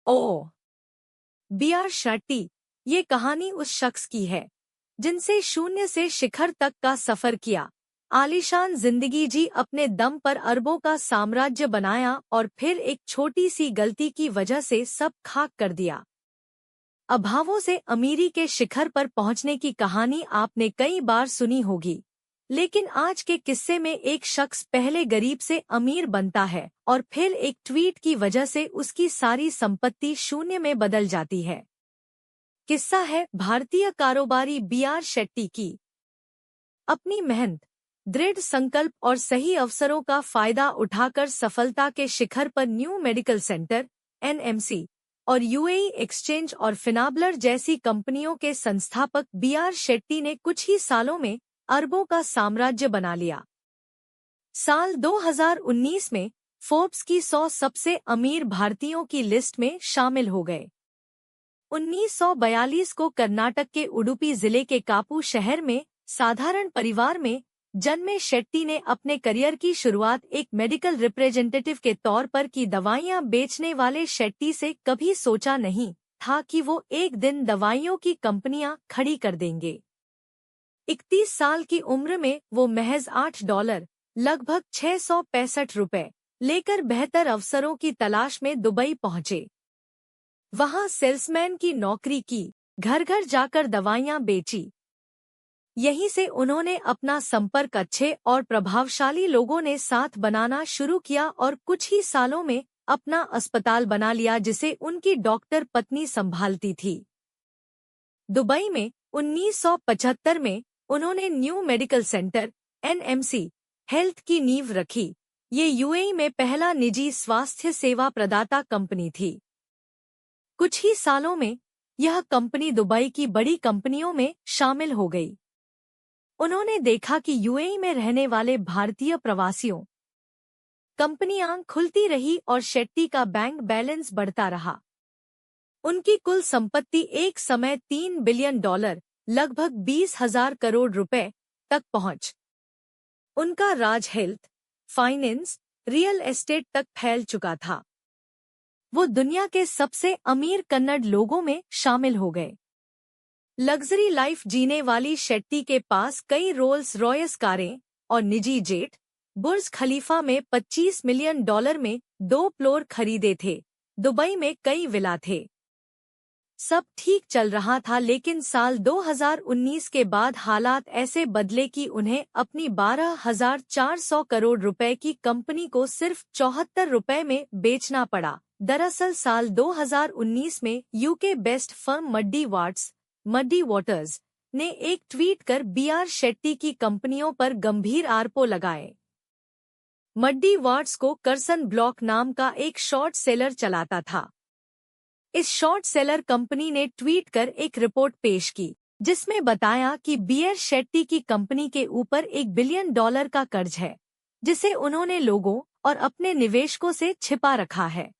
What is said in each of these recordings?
O B are Shetty, ये कहानी उस शख्स की है जिनसे शून्य से शिखर तक का सफर किया, आलीशान जिंदगी जी, अपने दम पर अरबों का साम्राज्य बनाया और फिर एक छोटी सी गलती की वजह से सब खाक कर दिया। अभावों से अमीरी के शिखर पर पहुंचने की कहानी आपने कई बार सुनी होगी, लेकिन आज के किस्से में एक शख्स पहले गरीब से अमीर बनता है और फिर एक ट्वीट की वजह से उसकी सारी संपत्ति शून्य में बदल जाती है। किस्सा है भारतीय कारोबारी बी.आर. शेट्टी की। अपनी मेहनत, दृढ़ संकल्प और सही अवसरों का फायदा उठाकर सफलता के शिखर पर न्यू मेडिकल सेंटर (एनएमसी) और यूएई एक्सचेंज और फिनाबलर जैसी कंपनियों के संस्थापक बी.आर. शेट्टी ने कुछ ही सालों में अरबों का साम्राज्य बना लिया। साल 2019 में फोर्ब्स की 100 सबसे अमीर भारतीयों की लिस्ट में शामिल हो गए। 1942 को कर्नाटक के उडुपी जिले के कापू शहर में साधारण परिवार में जन्मे शेट्टी ने अपने करियर की शुरुआत एक मेडिकल रिप्रेजेंटेटिव के तौर पर की। दवाइयां बेचने वाले शेट्टी से कभी सोचा नहीं था कि वो एक दिन दवाइयों की कंपनियां खड़ी कर देंगे। 31 साल की उम्र में वो महज $8 लगभग 665 रुपए लेकर बेहतर अवसरों की तलाश में दुबई पहुंचे। वहां सेल्समैन की नौकरी की, घर घर जाकर दवाइयां बेची। यहीं से उन्होंने अपना संपर्क अच्छे और प्रभावशाली लोगों ने साथ बनाना शुरू किया और कुछ ही सालों में अपना अस्पताल बना लिया जिसे उनकी डॉक्टर पत्नी संभालती थी। दुबई में 1975 में उन्होंने new medical centre (NMC) health की नींव रखी। ये यूएई में पहला निजी स्वास्थ्य सेवा प्रदाता कंपनी थी। कुछ ही सालों में यह कंपनी दुबई की बड़ी कंपनियों में शामिल हो गई। उन्होंने देखा कि यूएई में रहने वाले भारतीय प्रवासियों कंपनी आंख खुलती रही और शेट्टी का बैंक बैलेंस बढ़ता रहा। उनकी कुल संपत्ति एक समय $3 बिलियन लगभग 20,000 करोड़ रुपए तक पहुंच। उनका राज हेल्थ, फाइनेंस, रियल एस्टेट तक फैल चुका था। वो दुनिया के सबसे अमीर कन्नड़ लोगों में शामिल हो गए। लग्जरी लाइफ जीने वाली शेट्टी के पास कई रोल्स रॉयस कारें और निजी जेट, बुर्ज खलीफा में $25 मिलियन में 2 फ्लोर खरीदे थे। दुबई में कई विला थे। सब ठीक चल रहा था, लेकिन साल 2019 के बाद हालात ऐसे बदले कि उन्हें अपनी 12,400 करोड़ रुपए की कंपनी को सिर्फ 74 रुपए में बेचना पड़ा। दरअसल साल 2019 में UK best firm muddy waters ने एक ट्वीट कर बी.आर. शेट्टी की कंपनियों पर गंभीर आरोप लगाए। मड्डी वाटर्स को कर्सन ब्लॉक नाम का एक शॉर्ट सेलर चलाता था। इस शॉर्ट सेलर कंपनी ने ट्वीट कर एक रिपोर्ट पेश की जिसमें बताया कि बी.आर. शेट्टी की कंपनी के ऊपर $1 बिलियन का कर्ज है, जिसे उन्होंने लोगों और अपने निवेशकों से छिपा रखा है।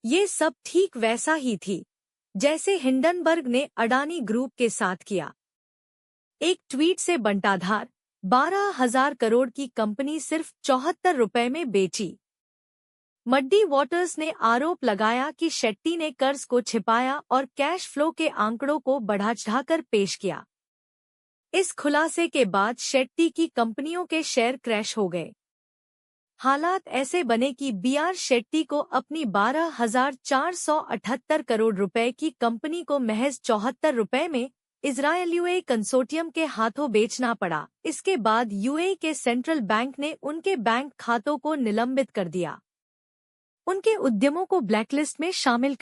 ये सब ठीक वैसा ही थी जैसे हिंडनबर्ग ने अडानी ग्रुप के साथ किया। एक ट्वीट से बंटाधार 12,000 करोड़ की कंपनी सिर्फ 74 रुपए में बेची। मड्डी वाटर्स ने आरोप लगाया कि शेट्टी ने कर्ज को छिपाया और कैश फ्लो के आंकड़ों को बढ़ा-चढ़ाकर पेश किया। इस खुलासे के बाद शेट्टी की कंपनियों के शेयर क्रैश हो गए। हालात ऐसे बने कि बी.आर. शेट्टी को अपनी 12,478 करोड़ रुपए की कंपनी को महज 74 रुपए में इजरायली कंसोर्टियम के हाथों बेचना पड़ा। इसके बाद यूएई के सेंट्रल बैंक ने उनके बैंक खातों को निलंबित कर दिया। उनके उद्यमों को ब्लैकलिस्ट में शामिल